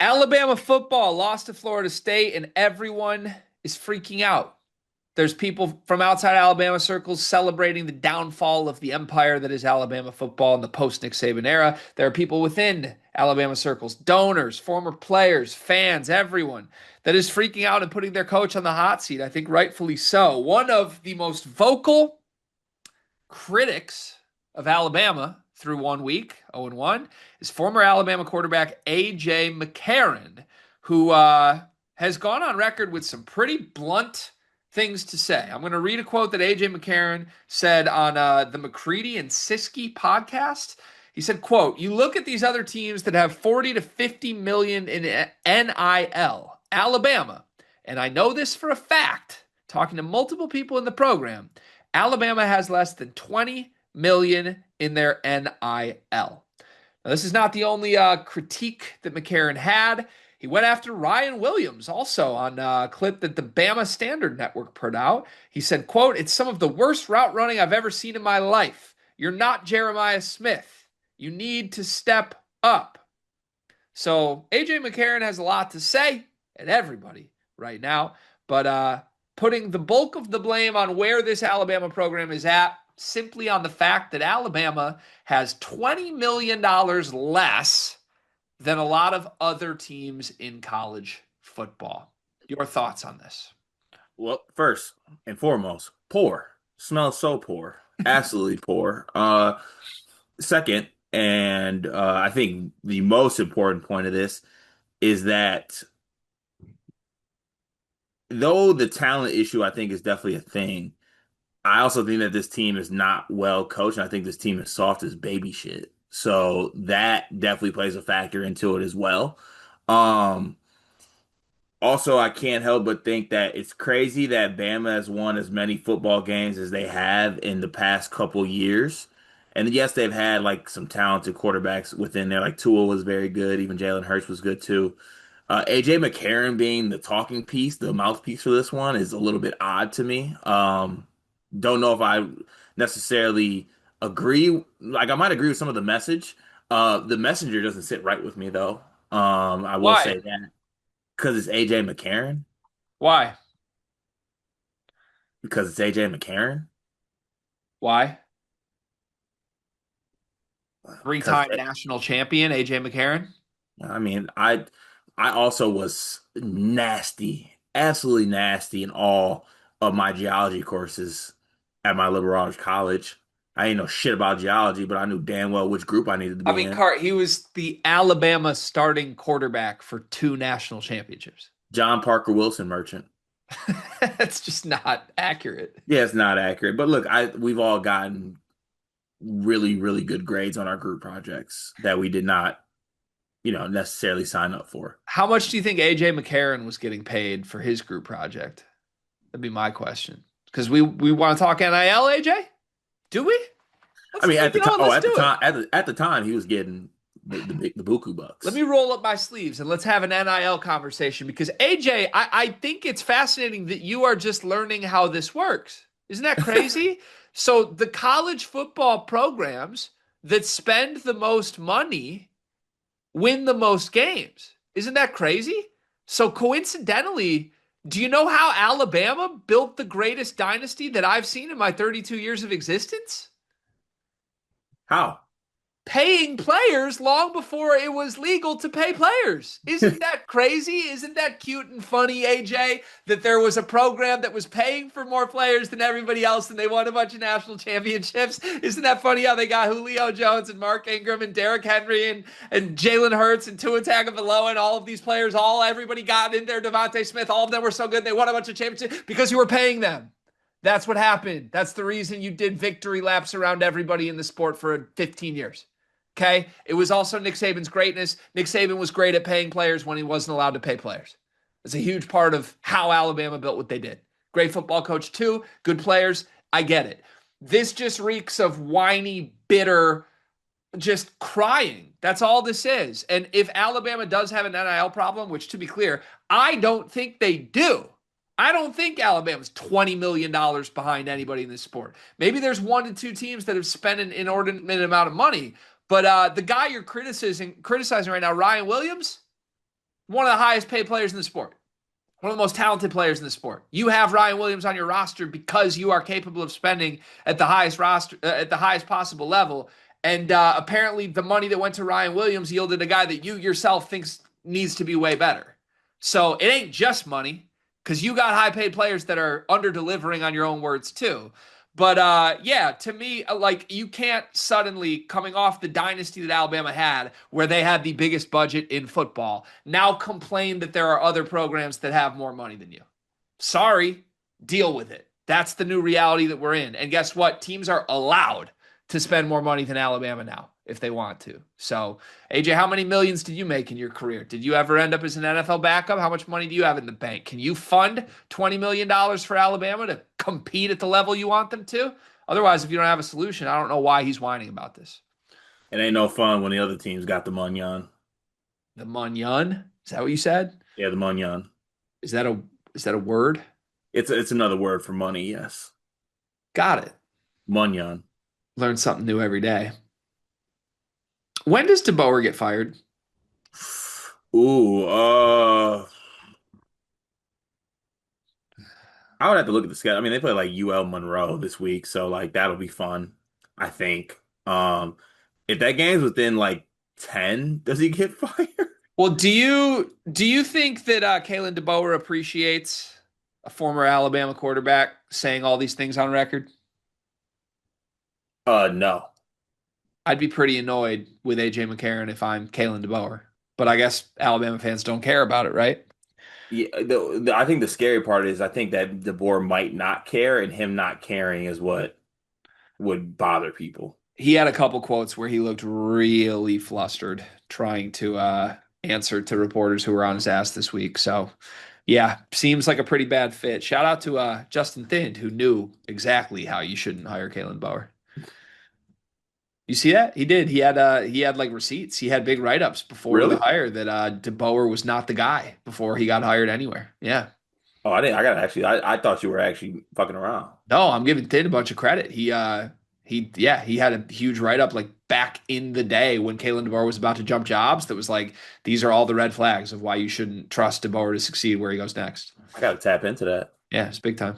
Alabama football lost to Florida State, and everyone is freaking out. There's people from outside Alabama circles celebrating the downfall of the empire that is Alabama football in the post Nick Saban era. There are people within Alabama circles, donors, former players, fans, everyone that is freaking out and putting their coach on the hot seat. I think rightfully so. One of the most vocal critics of Alabama through 1 week, 0-1, is former Alabama quarterback AJ McCarron, who has gone on record with some pretty blunt things to say. I'm going to read a quote that AJ McCarron said on the McCready and Siskey podcast. He said, quote, "You look at these other teams that have 40 to 50 million in NIL, Alabama, and I know this for a fact, talking to multiple people in the program, Alabama has less than 20 million in their NIL." Now, this is not the only critique that McCarron had. He went after Ryan Williams also on a clip that the Bama Standard Network put out. He said, quote, "It's some of the worst route running I've ever seen in my life. You're not Jeremiah Smith. You need to step up." So AJ McCarron has a lot to say, and everybody right now, but putting the bulk of the blame on where this Alabama program is at, simply on the fact that Alabama has $20 million less than a lot of other teams in college football. Your thoughts on this? Well, first and foremost, poor. Smells so poor. Absolutely poor. Second, and I think the most important point of this is that though the talent issue I think is definitely a thing, I also think that this team is not well coached. And I think this team is soft as baby shit. So that definitely plays a factor into it as well. Um, Also, I can't help but think that it's crazy that Bama has won as many football games as they have in the past couple years. And yes, they've had like some talented quarterbacks within there. Like Tua was very good. Even Jalen Hurts was good too. AJ McCarron being the talking piece, the mouthpiece for this one is a little bit odd to me. Don't know if I necessarily agree. Like I might agree with some of the message. The messenger doesn't sit right with me though. I will Why? say that because it's AJ McCarron. Why? Because it's AJ McCarron. Why? Because Three-time national champion AJ McCarron? I mean, I also was nasty, absolutely nasty in all of my geology courses at my liberal arts college. I didn't know shit about geology, but I knew damn well which group I needed to I be mean, in. Cart, he was the Alabama starting quarterback for 2 national championships. John Parker Wilson Merchant. That's just not accurate. Yeah, it's not accurate, but look, I we've all gotten really, really good grades on our group projects that we did not, necessarily sign up for. How much do you think AJ McCarron was getting paid for his group project? That'd be my question. Because we want to talk NIL, AJ? Do we? I mean, at the time, Let's do it. at the time, he was getting the buku Let bucks. me roll up my sleeves and let's have an NIL conversation because AJ, I think it's fascinating that you are just learning how this works. Isn't that crazy? So the college football programs that spend the most money win the most games. Isn't that crazy? So coincidentally, do you know how Alabama built the greatest dynasty that I've seen in my 32 years of existence? How? Paying players long before it was legal to pay players. Isn't that crazy? Isn't that cute and funny, AJ, that there was a program that was paying for more players than everybody else and they won a bunch of national championships? Isn't that funny how they got Julio Jones and Mark Ingram and Derrick Henry and Jalen Hurts and Tua Tagovailoa and all of these players, everybody got in there, Devontae Smith, all of them were so good they won a bunch of championships because you were paying them. That's what happened. That's the reason you did victory laps around everybody in the sport for 15 years. Okay. It was also Nick Saban's greatness. Nick Saban was great at paying players when he wasn't allowed to pay players. It's a huge part of how Alabama built what they did. Great football coach, too. Good players. I get it. This just reeks of whiny, bitter, just crying. That's all this is. And if Alabama does have an NIL problem, which to be clear, I don't think they do. I don't think Alabama's $20 million behind anybody in this sport. Maybe there's 1 to 2 teams that have spent an inordinate amount of money. But the guy you're criticizing right now, Ryan Williams, One of the highest paid players in the sport. One of the most talented players in the sport. You have Ryan Williams on your roster because you are capable of spending at the highest at the highest possible level. And apparently, the money that went to Ryan Williams yielded a guy that you yourself thinks needs to be way better. So it ain't just money because you got high paid players that are under delivering on your own words too. But yeah, to me, like you can't suddenly coming off the dynasty that Alabama had, where they had the biggest budget in football, now complain that there are other programs that have more money than you. Sorry, deal with it. That's the new reality that we're in. And guess what? Teams are allowed to spend more money than Alabama now if they want to. So, AJ, how many millions did you make in your career? Did you ever end up as an NFL backup? How much money do you have in the bank? Can you fund $20 million for Alabama to compete at the level you want them to? Otherwise, if you don't have a solution, I don't know why he's whining about this. It ain't no fun when the other team's got the munyon. The Munyon? Is that what you said? Yeah, the munyon. Is that a is that a word? It's another word for money. Yes, Got it. munyon. Learn something new every day. When does DeBoer get fired? Ooh, I would have to look at the schedule. I mean, they play like UL Monroe this week, so like that'll be fun, I think. If that game's within like 10, does he get fired? Well, do you think that Kalen DeBoer appreciates a former Alabama quarterback saying all these things on record? No. I'd be pretty annoyed with AJ McCarron if I'm Kalen DeBoer. But I guess Alabama fans don't care about it, right? Yeah, I think the scary part is I think that DeBoer might not care, and him not caring is what would bother people. He had a couple quotes where he looked really flustered trying to answer to reporters who were on his ass this week. So, yeah, seems like a pretty bad fit. Shout out to Justin Thind, who knew exactly how you shouldn't hire Kalen Bauer. You see that? He did. He had like receipts. He had big write-ups before the Really? hire that DeBoer was not the guy before he got hired anywhere. Yeah. Oh, I didn't. I gotta actually. I thought you were actually fucking around. No, I'm giving Thind a bunch of credit. He had a huge write-up like back in the day when Kalen DeBoer was about to jump jobs that was like, these are all the red flags of why you shouldn't trust DeBoer to succeed where he goes next. I gotta tap into that. Yeah, it's big time.